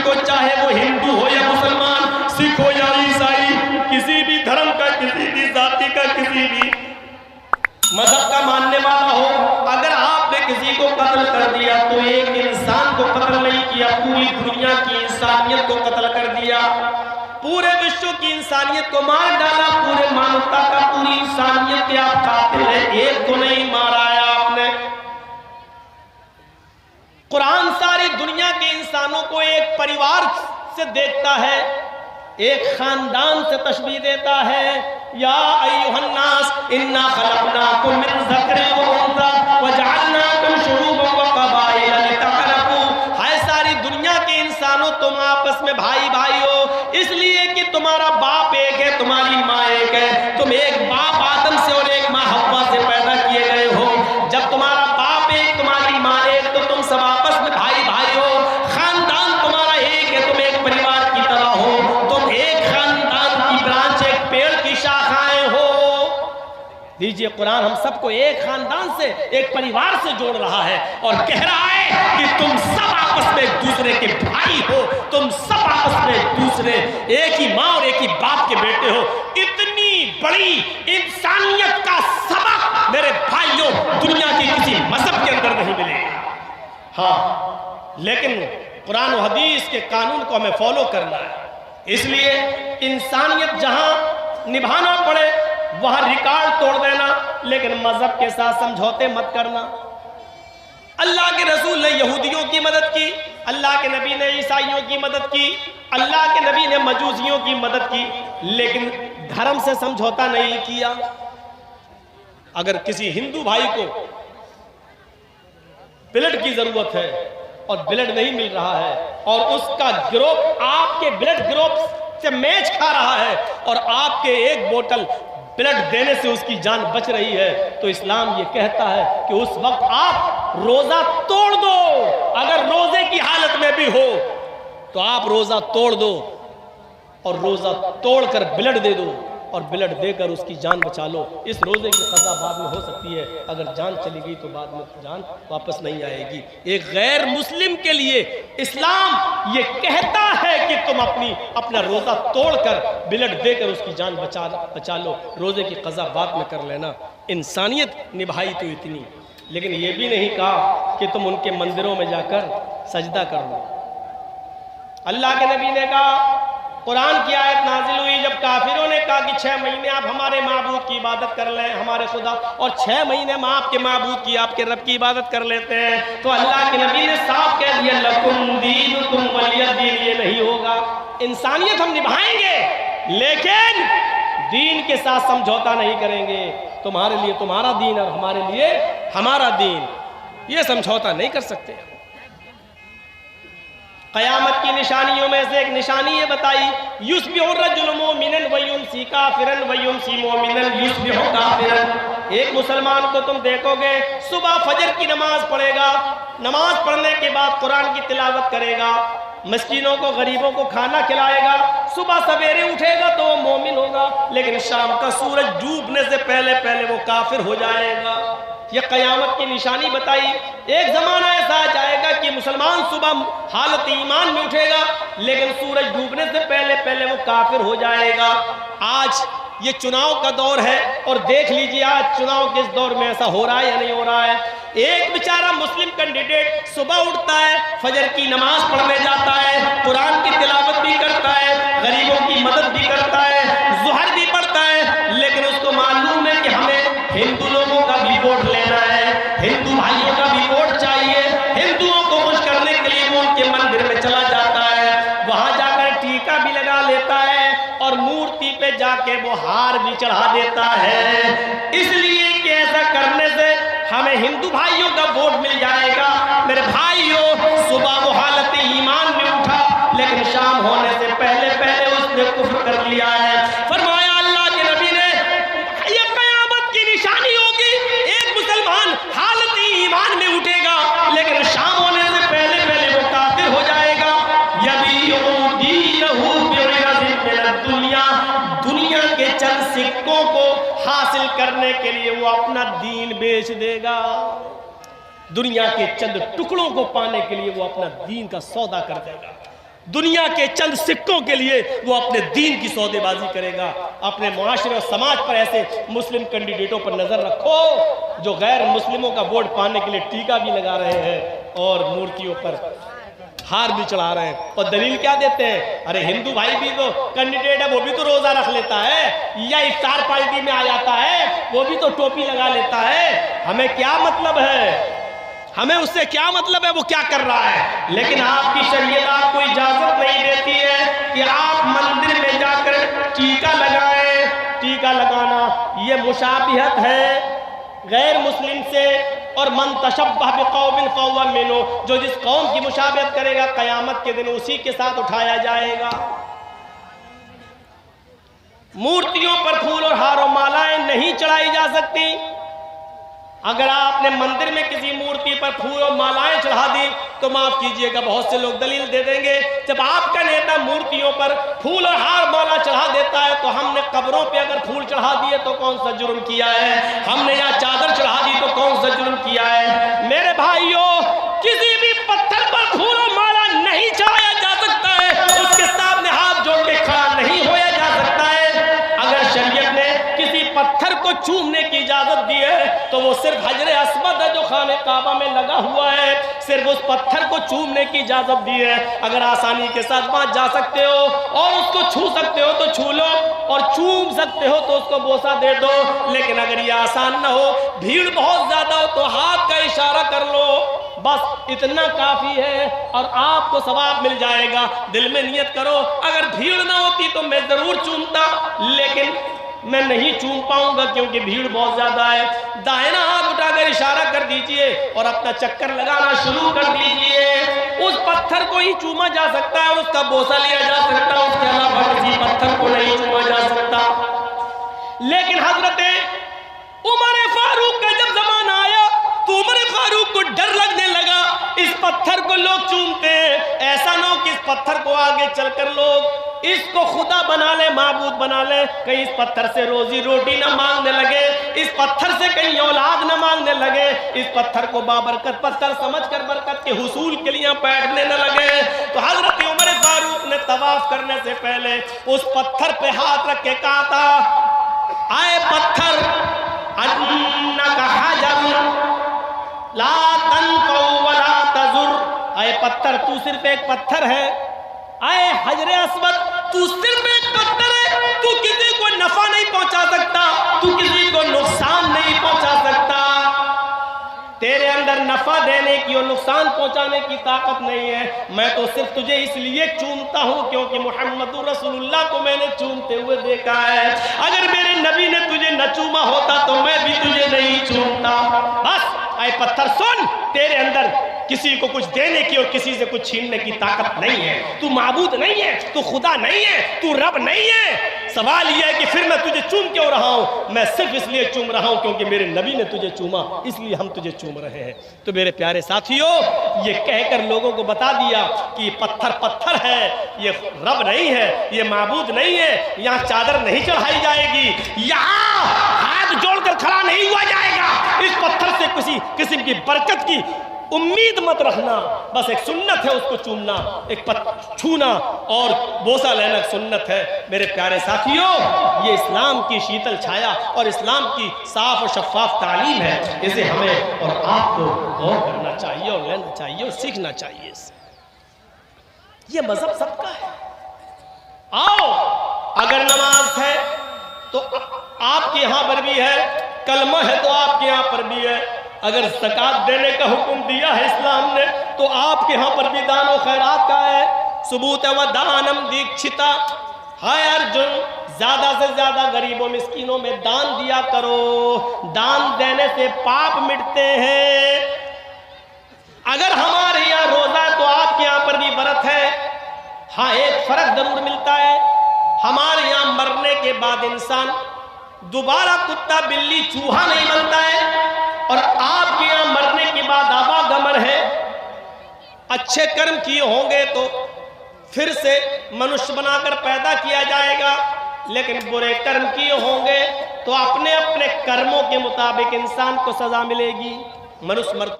کو، چاہے وہ ہندو ہو یا مسلمان، سکھ ہو یا عیسائی، کسی بھی دھرم کا، کسی بھی ذاتی کا، کسی بھی مذہب کا ماننے والا ہو، اگر آپ نے کسی کو قتل کر دیا تو ایک انسان کو قتل نہیں کیا، پوری دنیا کی انسانیت کو قتل کر دیا، پورے وشو کی انسانیت کو مار ڈالا، پورے مانوتا کا، پوری انسانیت کے آپ قاتل ہیں، ایک کو نہیں مارا ہے آپ نے۔ قرآن ساری دنیا کے انسانوں کو ایک پریوار سے دیکھتا ہے، ایک خاندان سے تشبیہ دیتا ہے۔ یا ایھا الناس انا خلقناکم من ذکر و انثی وجعلناکم شعوبا وقبائل لتعارفوا، ہے ساری دنیا کے انسانوں تم آپس میں بھائی بھائی ہو، اس لیے کہ تمہارا باپ ایک ہے، تمہاری ماں ایک ہے، تم ایک باپ آدم سے اور ایک ماں حوا سے پیدا کیے گئے ہو۔ جب تمہارا باپ ایک، تمہاری ماں ایک، تو تم سب آپس میں بھائی بھائی ہو، خاندان تمہارا ایک ہے، تم ایک پریوار کی طرح ہو، تم ایک خاندان کی برانچ، ایک پیڑ کی شاخائیں ہو۔ دیجئے قرآن ہم سب کو ایک خاندان سے، ایک پریوار سے جوڑ رہا ہے اور کہہ رہا ہے کہ تم سب آپس میں ایک دوسرے کے بھائی ہو، تم سب آپس میں ایک دوسرے، ایک ہی ماں اور ایک ہی باپ کے بیٹے ہو۔ اتنی بڑی انسانیت کا سبق میرے بھائیوں دنیا کی کسی مذہب کے اندر نہیں ملے گا۔ ہاں، لیکن قرآن و حدیث کے قانون کو ہمیں فالو کرنا ہے، اس لیے انسانیت جہاں نبھانا پڑے وہاں ریکارڈ توڑ دینا، لیکن مذہب کے ساتھ سمجھوتے مت کرنا۔ اللہ کے رسول نے یہودیوں کی مدد کی، اللہ کے نبی نے عیسائیوں کی مدد کی، اللہ کے نبی نے مجوسیوں کی مدد کی، لیکن دھرم سے سمجھوتا نہیں کیا۔ اگر کسی ہندو بھائی کو بلڈ کی ضرورت ہے اور بلڈ نہیں مل رہا ہے اور اس کا گروپ آپ کے بلڈ گروپ سے میچ کھا رہا ہے اور آپ کے ایک بوتل بلڈ دینے سے اس کی جان بچ رہی ہے، تو اسلام یہ کہتا ہے کہ اس وقت آپ روزہ توڑ دو۔ اگر روزے کی حالت میں بھی ہو تو آپ روزہ توڑ دو اور روزہ توڑ کر بلڈ دے دو اور بلڈ دے کر اس کی جان بچا لو۔ اس روزے کی قضا بعد میں ہو سکتی ہے، اگر جان چلی گئی تو بعد میں جان واپس نہیں آئے گی۔ ایک غیر مسلم کے لیے اسلام یہ کہتا ہے کہ تم اپنا روزہ توڑ کر بلڈ دے کر اس کی جان بچا لو، روزے کی قضا بعد میں کر لینا۔ انسانیت نبھائی تو اتنی، لیکن یہ بھی نہیں کہا کہ تم ان کے مندروں میں جا کر سجدہ کر لو۔ اللہ کے نبی نے کہا، قرآن کی آیت نازل ہوئی جب کافروں نے کہا کہ 6 مہینے آپ ہمارے معبود کی عبادت کر لیں، ہمارے خدا، اور 6 مہینے ہم آپ کے معبود کی، آپ کے رب کی عبادت کر لیتے ہیں، تو اللہ کے نبی نے صاف کہہ دیا لکم دینکم ولی دین، یہ نہیں ہوگا۔ انسانیت ہم نبھائیں گے لیکن دین کے ساتھ سمجھوتا نہیں کریں گے، تمہارے لیے تمہارا دین اور ہمارے لیے ہمارا دین، یہ سمجھوتا نہیں کر سکتے۔ قیامت کی نشانیوں میں سے ایک نشانی یہ بتائی، یصبح الرجل مؤمنا ویمسی کافرا ویمسی مؤمنا یصبح کافرا۔ ایک مسلمان کو تم دیکھو گے صبح فجر کی نماز پڑھے گا، نماز پڑھنے کے بعد قرآن کی تلاوت کرے گا، مسکینوں کو غریبوں کو کھانا کھلائے گا، صبح سویرے اٹھے گا تو وہ مومن ہوگا، لیکن شام کا سورج ڈوبنے سے پہلے وہ کافر ہو جائے گا۔ یہ قیامت کی نشانی بتائی۔ ایک زمانہ ایسا جائے گا کہ مسلمان صبح حالت ایمان میں اٹھے گا لیکن سورج ڈوبنے سے پہلے وہ کافر ہو جائے گا۔ آج یہ چناؤ کا دور ہے اور دیکھ لیجئے آج چناؤ کے اس دور میں ایسا ہو رہا ہے یا نہیں ہو رہا ہے۔ ایک بیچارہ مسلم کینڈیڈیٹ صبح اٹھتا ہے، فجر کی نماز پڑھنے جاتا ہے، قرآن کی تلاوت بھی کرتا ہے، غریبوں کی مدد بھی کرتا ہے، ظہر بھی پڑھتا ہے، لیکن اس کو معلوم ہے کہ ہمیں ہندو لوگوں کا بھی ووٹ لینا ہے، ہندو بھائیوں کا بھی ووٹ چاہیے، ہندوؤں کو خوش کرنے کے لیے وہ ان کے مندر میں چلا جاتا ہے، وہاں جا کر ٹیکا بھی لگا لیتا ہے اور مورتی پہ جا کے وہ ہار بھی چڑھا دیتا ہے، اس لیے کہ ایسا کرنے سے ہمیں ہندو بھائیوں کا ووٹ مل جائے گا۔ میرے بھائیوں، صبح وہ حالت ایمان میں اٹھا لیکن شام ہونے سے پہلے اس نے کفر کر لیا ہے۔ فرمایا اللہ کے نبی نے یہ قیامت کی نشانی ہوگی، ایک مسلمان حالت ایمان میں اٹھے گا لیکن شام ہونے سے پہلے وہ کافر ہو جائے گا۔ یبیعُ دینہ بعوض من الدنیا، دنیا کے چند سکوں کو حاصل کرنے کے لیے وہ اپنا دین بیچ دے گا، دنیا کے چند ٹکڑوں کو پانے کے لیے وہ اپنا دین کا سودا کر دے گا۔ دنیا کے چند سکوں کے لیے وہ اپنے دین کی سودے بازی کرے گا. اپنے معاشرے اور سماج پر ایسے مسلم کینڈیڈیٹوں پر نظر رکھو جو غیر مسلموں کا ووٹ پانے کے لیے ٹیکا بھی لگا رہے ہیں اور مورتیوں پر ہار بھی چڑھا رہے ہیں. اور دلیل کیا دیتے ہیں؟ ارے ہندو بھائی بھی تو کینڈیڈیٹ ہے، وہ بھی تو روزہ رکھ لیتا ہے، یا افطار پارٹی میں آ جاتا ہے، وہ بھی تو ٹوپی لگا لیتا ہے. ہمیں کیا مطلب ہے؟ ہمیں اس سے کیا مطلب ہے وہ کیا کر رہا ہے؟ لیکن آپ کی شریعت آپ کو اجازت نہیں دیتی ہے کہ آپ مندر میں جا کر ٹیکا لگائیں. ٹیکا لگانا یہ مشابہت ہے غیر مسلم سے. اور من تشبہ بقوم فہو منہم، جو جس قوم کی مشابہت کرے گا قیامت کے دن اسی کے ساتھ اٹھایا جائے گا. مورتیوں پر پھول اور ہار و مالائیں نہیں چڑھائی جا سکتی. اگر آپ نے مندر میں کسی مورتی پر پھول اور مالائیں چڑھا دی تو معاف کیجئے گا بہت سے لوگ دلیل دے دیں گے جب آپ کا نیتا مورتیوں پر پھول اور ہار مالا چڑھا دیتا ہے تو ہم نے قبروں پہ اگر پھول چڑھا دیے تو کون سا جرم کیا ہے؟ ہم نے یہاں چادر چڑھا دی تو کون سا جرم کیا ہے؟ میرے بھائیوں، کسی بھی پتھر پر پھول اور مالا نہیں چڑھایا جا سکتا ہے، اس کے سامنے ہاتھ جوڑ کے کھڑا نہیں ہویا جا سکتا ہے. اگر شریعت نے کسی پتھر کو چومنے کی اجازت دی ہے تو وہ صرف حجر اسود ہے جو خانہ کعبہ میں لگا ہوا ہے، صرف اس پتھر کو چومنے کی اجازت دی ہے. اگر آسانی کے ساتھ وہاں جا سکتے ہو اور اس کو چھو سکتے ہو تو چھو لو، اور چوم سکتے ہو تو اس کو بوسہ دے دو. لیکن اگر یہ آسان نہ ہو، بھیڑ بہت زیادہ ہو تو ہاتھ کا اشارہ کر لو، بس اتنا کافی ہے اور آپ کو ثواب مل جائے گا. دل میں نیت کرو اگر بھیڑ نہ ہوتی تو میں ضرور چومتا، لیکن میں نہیں چوم پاؤں گا کیونکہ بھیڑ بہت زیادہ ہے. دائنا ہاتھ اٹھا کر اشارہ کر دیجئے اور اپنا چکر لگانا شروع کر دیجئے. اس پتھر کو ہی چوما جا سکتا ہے اور اس کا بوسہ لیا جا سکتا ہے، اس کے علاوہ کسی پتھر کو نہیں چوما جا سکتا. لیکن حضرت عمر فاروق کا جب زمانہ آیا تو عمر فاروق کو ڈر لگنے لگا اس پتھر کو لوگ چومتے ہیں، ایسا نہ ہو کہ اس پتھر کو آگے چل کر لوگ اس کو خدا بنا لے، معبود بنا لے، کہیں اس پتھر سے روزی روٹی نہ مانگنے لگے، اس پتھر سے کہیں اولاد نہ مانگنے لگے، اس پتھر کو بابرکت پتھر سمجھ کر برکت کے حصول کے لیے بیٹھنے نہ لگے. تو حضرت عمر فاروق نے طواف کرنے سے پہلے اس پتھر پہ ہاتھ رکھ کے کہا تھا، اے پتھر انک حجر لا تنفع ولا تضر، اے پتھر تو صرف ایک پتھر ہے، اے حجر اسود تو صرف ایک پتھر ہے، تو کسی کو نفع نہیں پہنچا سکتا، تو کسی کو نقصان نہیں پہنچا سکتا. تیرے اندر نفع دینے کی اور نقصان پہنچانے کی طاقت نہیں ہے. میں تو صرف تجھے اس لیے چومتا ہوں کیونکہ محمد رسول اللہ کو میں نے چومتے ہوئے دیکھا ہے. اگر میرے نبی نے تجھے نہ چوما ہوتا تو میں بھی تجھے نہیں چومتا. بس اے پتھر سن، تیرے اندر کسی کو کچھ دینے کی اور کسی سے کچھ چھیننے کی طاقت نہیں ہے. تو معبود نہیں ہے، تو خدا نہیں ہے، تو رب نہیں ہے. سوال یہ ہے کہ پھر میں تجھے چوم کیوں رہا ہوں؟ میں صرف اس لیے چوم رہا ہوں کیونکہ میرے نبی نے تجھے چوما، اس لیے ہم تجھے چوم رہے ہیں. تو میرے پیارے ساتھیوں، یہ کہہ کر لوگوں کو بتا دیا کہ یہ پتھر پتھر ہے، یہ رب نہیں ہے، یہ معبود نہیں ہے، یہاں چادر نہیں چڑھائی جائے گی، یہاں ہاتھ جوڑ کر کھڑا نہیں ہوا جائے گا، اس پتھر سے کسی قسم کی برکت کی امید مت رکھنا. بس ایک سنت ہے اس کو چومنا، ایک چھونا اور بوسہ لینا ایک سنت ہے. میرے پیارے ساتھیوں، یہ اسلام کی شیتل چھایا اور اسلام کی صاف اور شفاف تعلیم ہے. اسے ہمیں اور آپ کو غور کرنا چاہیے اور لینا چاہیے اور سیکھنا چاہیے. یہ مذہب سب کا ہے. آؤ، اگر نماز ہے تو آپ کے یہاں پر بھی ہے، کلمہ ہے تو آپ کے یہاں پر بھی ہے. اگر زکوٰۃ دینے کا حکم دیا ہے اسلام نے تو آپ کے ہاں پر بھی دان و خیرات کا ہے. ثبوت و دانم دیکھتا ہائے ارجن، زیادہ سے زیادہ غریبوں مسکینوں میں دان دیا کرو، دان دینے سے پاپ مٹتے ہیں. اگر ہمارے یہاں روزہ ہے تو آپ کے یہاں پر بھی برت ہے. ہاں، ایک فرق ضرور ملتا ہے، ہمارے یہاں مرنے کے بعد انسان دوبارہ کتا بلی چوہا نہیں بنتا ہے، اور آپ کے یہاں مرنے کے بعد آبا گمر ہے. اچھے کرم کیے ہوں گے تو پھر سے منش بنا کر پیدا کیا جائے گا، لیکن برے کرم کیے ہوں گے تو اپنے اپنے کرموں کے مطابق انسان کو سزا ملے گی. منش مرتی